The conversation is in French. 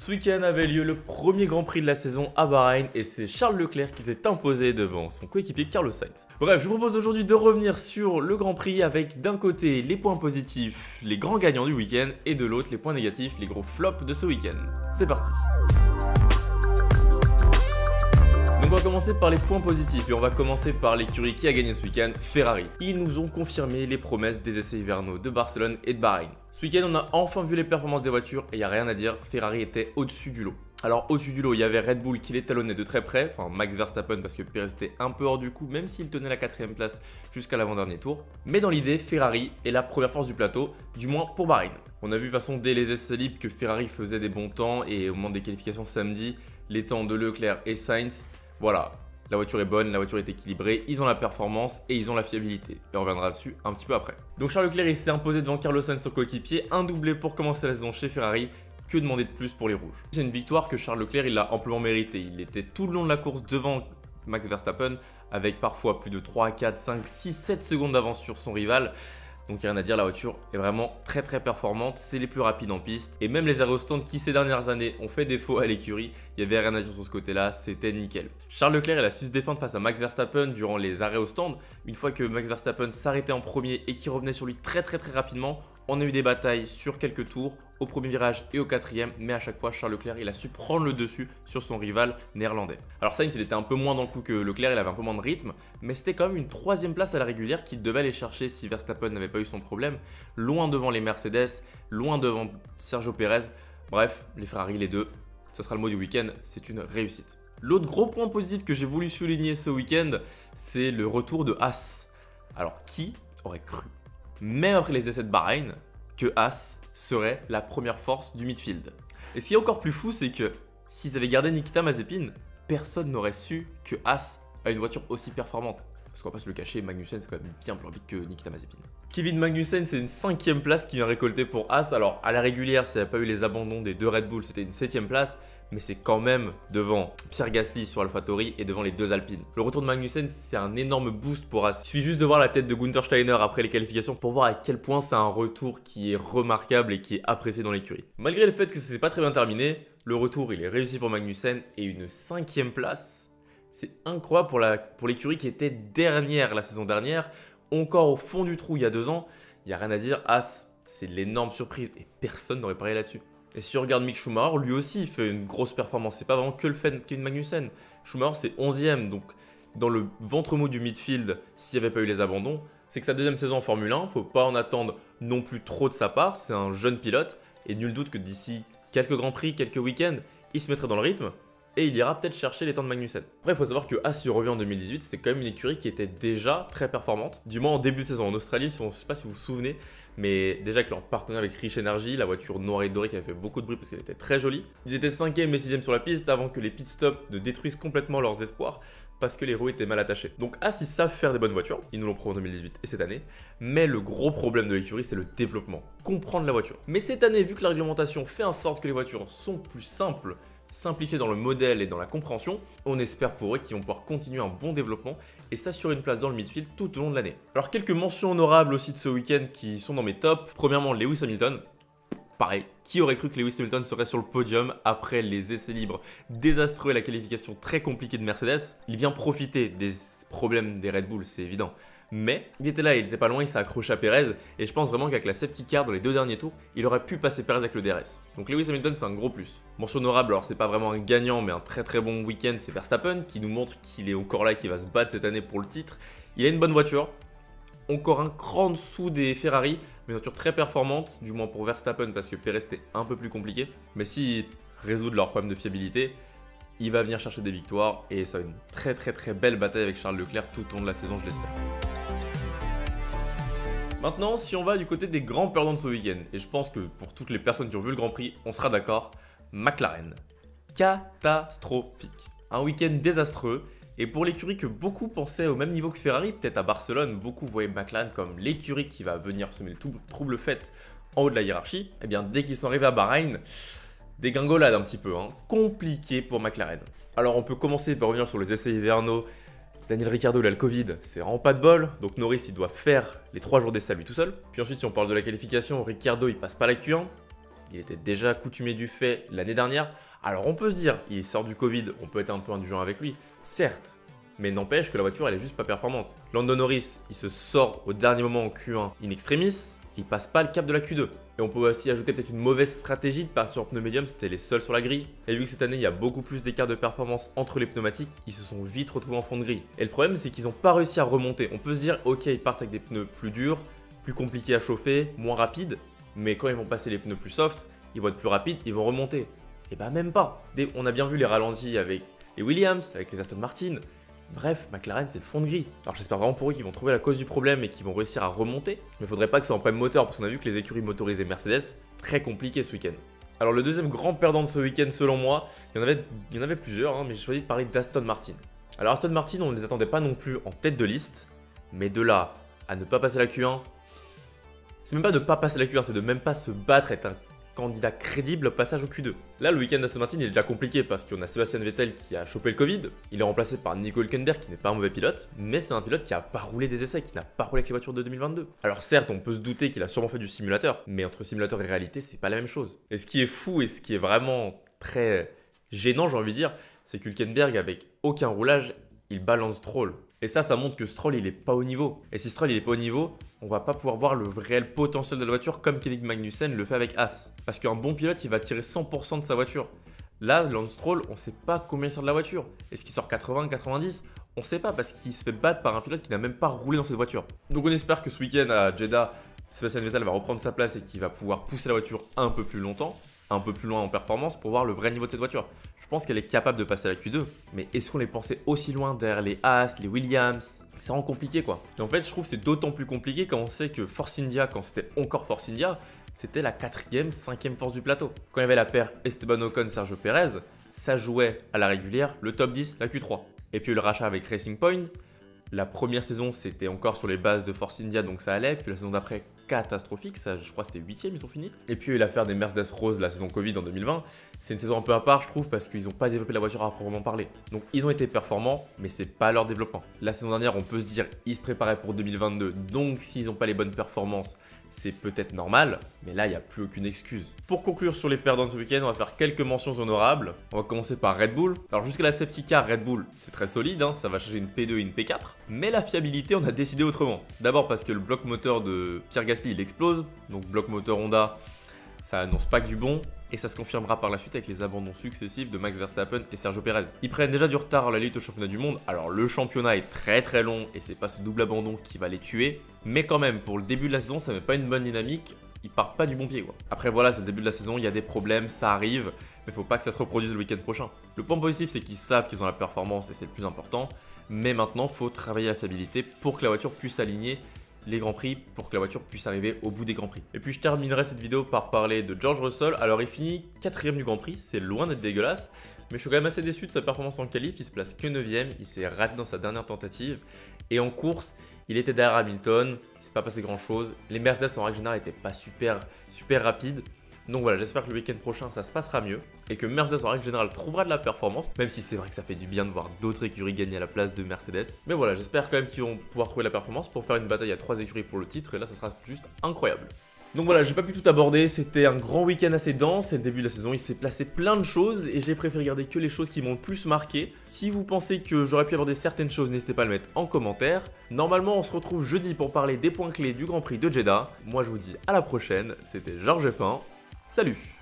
Ce week-end avait lieu le premier Grand Prix de la saison à Bahreïn et c'est Charles Leclerc qui s'est imposé devant son coéquipier Carlos Sainz. Bref, je vous propose aujourd'hui de revenir sur le Grand Prix avec d'un côté les points positifs, les grands gagnants du week-end et de l'autre les points négatifs, les gros flops de ce week-end. C'est parti. Donc on va commencer par les points positifs et on va commencer par l'écurie qui a gagné ce week-end, Ferrari. Ils nous ont confirmé les promesses des essais hivernaux de Barcelone et de Bahreïn. Ce week-end on a enfin vu les performances des voitures et il n'y a rien à dire, Ferrari était au-dessus du lot. Alors au-dessus du lot il y avait Red Bull qui les talonnait de très près, enfin Max Verstappen parce que Perez était un peu hors du coup même s'il tenait la 4ème place jusqu'à l'avant-dernier tour. Mais dans l'idée Ferrari est la première force du plateau, du moins pour Bahreïn. On a vu de toute façon dès les essais libres que Ferrari faisait des bons temps et au moment des qualifications samedi, les temps de Leclerc et Sainz, voilà, la voiture est bonne, la voiture est équilibrée, ils ont la performance et ils ont la fiabilité. Et on reviendra dessus un petit peu après. Donc Charles Leclerc il s'est imposé devant Carlos Sainz son coéquipier, un doublé pour commencer la saison chez Ferrari. Que demander de plus pour les rouges? C'est une victoire que Charles Leclerc il a amplement mérité. Il était tout le long de la course devant Max Verstappen avec parfois plus de 3, 4, 5, 6, 7 secondes d'avance sur son rival. Donc il n'y a rien à dire, la voiture est vraiment très performante, c'est les plus rapides en piste. Et même les arrêts au stand qui ces dernières années ont fait défaut à l'écurie, il n'y avait rien à dire sur ce côté-là, c'était nickel. Charles Leclerc il a su se défendre face à Max Verstappen durant les arrêts au stand. Une fois que Max Verstappen s'arrêtait en premier et qu'il revenait sur lui très rapidement, on a eu des batailles sur quelques tours, au premier virage et au quatrième, mais à chaque fois Charles Leclerc il a su prendre le dessus sur son rival néerlandais. Alors Sainz il était un peu moins dans le coup que Leclerc, il avait un peu moins de rythme, mais c'était quand même une 3ème place à la régulière qu'il devait aller chercher si Verstappen n'avait pas eu son problème, loin devant les Mercedes, loin devant Sergio Perez. Bref, les Ferrari les deux, ce sera le mot du week-end, c'est une réussite. L'autre gros point positif que j'ai voulu souligner ce week-end, c'est le retour de Haas. Alors qui aurait cru, même après les essais de Bahreïn, que Haas serait la première force du midfield. Et ce qui est encore plus fou, c'est que s'ils avaient gardé Nikita Mazepin, personne n'aurait su que Haas a une voiture aussi performante. Parce qu'on va pas se le cacher, Magnussen c'est quand même bien plus rapide que Nikita Mazepin. Kevin Magnussen c'est une 5ème place qu'il vient récolter pour Haas. Alors à la régulière, s'il n'y avait pas eu les abandons des deux Red Bull, c'était une 7ème place. Mais c'est quand même devant Pierre Gasly sur AlphaTauri et devant les deux Alpines. Le retour de Magnussen, c'est un énorme boost pour Haas. Il suffit juste de voir la tête de Günther Steiner après les qualifications pour voir à quel point c'est un retour qui est remarquable et qui est apprécié dans l'écurie. Malgré le fait que ce n'est pas très bien terminé, le retour il est réussi pour Magnussen et une 5ème place. C'est incroyable pour l'écurie qui était dernière la saison dernière, encore au fond du trou il y a 2 ans. Il n'y a rien à dire, Haas, c'est l'énorme surprise et personne n'aurait parié là-dessus. Et si on regarde Mick Schumacher, lui aussi il fait une grosse performance. C'est pas vraiment que le fait de Kevin Magnussen. Schumacher c'est 11ème, donc dans le ventre mou du midfield, s'il n'y avait pas eu les abandons, c'est que sa 2ème saison en Formule 1, faut pas en attendre non plus trop de sa part. C'est un jeune pilote et nul doute que d'ici quelques grands prix, quelques week-ends, il se mettrait dans le rythme. Et il ira peut-être chercher les temps de Magnussen. Après, il faut savoir que Haas, si on revient en 2018, c'était quand même une écurie qui était déjà très performante. Du moins en début de saison en Australie, je ne sais pas si vous vous souvenez, mais déjà avec leur partenaire avec Rich Energy, la voiture noire et dorée qui avait fait beaucoup de bruit parce qu'elle était très jolie. Ils étaient 5ème et 6ème sur la piste avant que les pit stops ne détruisent complètement leurs espoirs parce que les roues étaient mal attachées. Donc Haas, ils savent faire des bonnes voitures, ils nous l'ont prouvé en 2018 et cette année, mais le gros problème de l'écurie, c'est le développement, comprendre la voiture. Mais cette année, vu que la réglementation fait en sorte que les voitures sont plus simples, simplifié dans le modèle et dans la compréhension, on espère pour eux qu'ils vont pouvoir continuer un bon développement et s'assurer une place dans le midfield tout au long de l'année. Alors quelques mentions honorables aussi de ce week-end qui sont dans mes tops. Premièrement, Lewis Hamilton. Pareil, qui aurait cru que Lewis Hamilton serait sur le podium après les essais libres désastreux et la qualification très compliquée de Mercedes? Il vient profiter des problèmes des Red Bull, c'est évident. Mais il était là, il était pas loin, il s'est accroché à Perez et je pense vraiment qu'avec la safety car dans les 2 derniers tours, il aurait pu passer Perez avec le DRS. Donc Lewis Hamilton c'est un gros plus. Mention honorable, alors c'est pas vraiment un gagnant mais un très bon week-end, c'est Verstappen qui nous montre qu'il est encore là et qu'il va se battre cette année pour le titre. Il a une bonne voiture, encore un cran en dessous des Ferrari, mais une voiture très performante, du moins pour Verstappen parce que Perez c'était un peu plus compliqué. Mais s'ils résoudent leurs problèmes de fiabilité, il va venir chercher des victoires et ça va être une très belle bataille avec Charles Leclerc tout au long de la saison, je l'espère. Maintenant, si on va du côté des grands perdants de ce week-end, et je pense que pour toutes les personnes qui ont vu le Grand Prix, on sera d'accord, McLaren. Catastrophique. Un week-end désastreux, et pour l'écurie que beaucoup pensaient au même niveau que Ferrari, peut-être à Barcelone, beaucoup voyaient McLaren comme l'écurie qui va venir semer le trouble fait en haut de la hiérarchie. Et bien dès qu'ils sont arrivés à Bahreïn, dégringolade un petit peu, compliqué pour McLaren. Alors on peut commencer par revenir sur les essais hivernaux. Daniel Ricciardo, il a le Covid, c'est vraiment pas de bol, donc Norris il doit faire les 3 jours d'essai lui tout seul. Puis ensuite si on parle de la qualification, Ricciardo il passe pas la Q1, il était déjà coutumier du fait l'année dernière. Alors on peut se dire, il sort du Covid, on peut être un peu indulgent avec lui, certes. Mais n'empêche que la voiture elle est juste pas performante. Lando Norris, il se sort au dernier moment en Q1 in extremis, il passe pas le cap de la Q2. Et on peut aussi ajouter peut-être une mauvaise stratégie de partir en pneus médium, c'était les seuls sur la grille. Et vu que cette année il y a beaucoup plus d'écart de performance entre les pneumatiques, ils se sont vite retrouvés en fond de grille. Et le problème c'est qu'ils n'ont pas réussi à remonter. On peut se dire ok ils partent avec des pneus plus durs, plus compliqués à chauffer, moins rapides, mais quand ils vont passer les pneus plus soft, ils vont être plus rapides, ils vont remonter. Et bah même pas. On a bien vu les ralentis avec les Williams, avec les Aston Martin. Bref, McLaren c'est le fond de grille. Alors j'espère vraiment pour eux qu'ils vont trouver la cause du problème et qu'ils vont réussir à remonter. Mais il faudrait pas que ce soit un problème moteur parce qu'on a vu que les écuries motorisées Mercedes, très compliqué ce week-end. Alors le deuxième grand perdant de ce week-end selon moi, il y en avait plusieurs, mais j'ai choisi de parler d'Aston Martin. Alors Aston Martin, on ne les attendait pas non plus en tête de liste, mais de là à ne pas passer la Q1, c'est même pas de ne pas passer la Q1, c'est de même pas se battre, être un candidat crédible au passage au Q2. Là, le week-end d'Aston Martin il est déjà compliqué parce qu'on a Sébastien Vettel qui a chopé le Covid. Il est remplacé par Nico Hülkenberg qui n'est pas un mauvais pilote, mais c'est un pilote qui a pas roulé des essais, qui n'a pas roulé avec les voitures de 2022. Alors certes, on peut se douter qu'il a sûrement fait du simulateur, mais entre simulateur et réalité, c'est pas la même chose. Et ce qui est fou et ce qui est vraiment très gênant, j'ai envie de dire, c'est qu'Hülkenberg, avec aucun roulage, il balance Stroll. Et ça montre que Stroll, il est pas au niveau. Et si Stroll, il est pas au niveau, on va pas pouvoir voir le réel potentiel de la voiture comme Kevin Magnussen le fait avec Haas. Parce qu'un bon pilote, il va tirer 100% de sa voiture. Là, Lance Stroll, on sait pas combien il sort de la voiture. Est-ce qu'il sort 80, 90 ? On sait pas parce qu'il se fait battre par un pilote qui n'a même pas roulé dans cette voiture. Donc on espère que ce week-end à Jeddah, Sébastien Vettel va reprendre sa place et qu'il va pouvoir pousser la voiture un peu plus longtemps, un peu plus loin en performance pour voir le vrai niveau de cette voiture. Je pense qu'elle est capable de passer à la Q2, mais est-ce qu'on les pensait aussi loin derrière les Haas, les Williams? C'est vraiment compliqué quoi. Et en fait, je trouve que c'est d'autant plus compliqué quand on sait que Force India, quand c'était encore Force India, c'était la 4e, 5e force du plateau. Quand il y avait la paire Esteban Ocon, Sergio Perez, ça jouait à la régulière le top 10, la Q3. Et puis le rachat avec Racing Point. La première saison, c'était encore sur les bases de Force India, donc ça allait. Puis la saison d'après, catastrophique, ça, je crois que c'était 8e, ils ont fini. Et puis l'affaire des Mercedes Rose, la saison Covid en 2020, c'est une saison un peu à part, je trouve, parce qu'ils n'ont pas développé la voiture à proprement parler. Donc ils ont été performants, mais c'est pas leur développement. La saison dernière, on peut se dire, ils se préparaient pour 2022, donc s'ils n'ont pas les bonnes performances, c'est peut-être normal, mais là, il n'y a plus aucune excuse. Pour conclure sur les perdants de ce week-end, on va faire quelques mentions honorables. On va commencer par Red Bull. Alors jusqu'à la safety car, Red Bull, c'est très solide, hein, ça va changer une P2 et une P4. Mais la fiabilité, on a décidé autrement. D'abord parce que le bloc moteur de Pierre Gasly, il explose. Donc bloc moteur Honda, ça annonce pas que du bon. Et ça se confirmera par la suite avec les abandons successifs de Max Verstappen et Sergio Perez. Ils prennent déjà du retard à la lutte au championnat du monde. Alors le championnat est très long et c'est pas ce double abandon qui va les tuer. Mais quand même, pour le début de la saison, ça met pas une bonne dynamique. Ils partent pas du bon pied quoi. Après voilà, c'est le début de la saison, il y a des problèmes, ça arrive. Mais faut pas que ça se reproduise le week-end prochain. Le point positif, c'est qu'ils savent qu'ils ont la performance et c'est le plus important. Mais maintenant, faut travailler la fiabilité pour que la voiture puisse aligner les Grands Prix pour que la voiture puisse arriver au bout des Grands Prix. Et puis je terminerai cette vidéo par parler de George Russell. Alors il finit 4ème du Grand Prix, c'est loin d'être dégueulasse, mais je suis quand même assez déçu de sa performance en qualif. Il se place que 9ème, il s'est raté dans sa dernière tentative. Et en course, il était derrière Hamilton, il s'est pas passé grand chose. Les Mercedes en règle générale n'étaient pas super rapides. Donc voilà, j'espère que le week-end prochain ça se passera mieux et que Mercedes en règle générale trouvera de la performance, même si c'est vrai que ça fait du bien de voir d'autres écuries gagner à la place de Mercedes. Mais voilà, j'espère quand même qu'ils vont pouvoir trouver la performance pour faire une bataille à 3 écuries pour le titre et là ça sera juste incroyable. Donc voilà, j'ai pas pu tout aborder, c'était un grand week-end assez dense, c'est le début de la saison, il s'est placé plein de choses et j'ai préféré regarder que les choses qui m'ont le plus marqué. Si vous pensez que j'aurais pu aborder certaines choses, n'hésitez pas à le mettre en commentaire. Normalement, on se retrouve jeudi pour parler des points clés du Grand Prix de Jeddah. Moi je vous dis à la prochaine, c'était Georges F1, salut!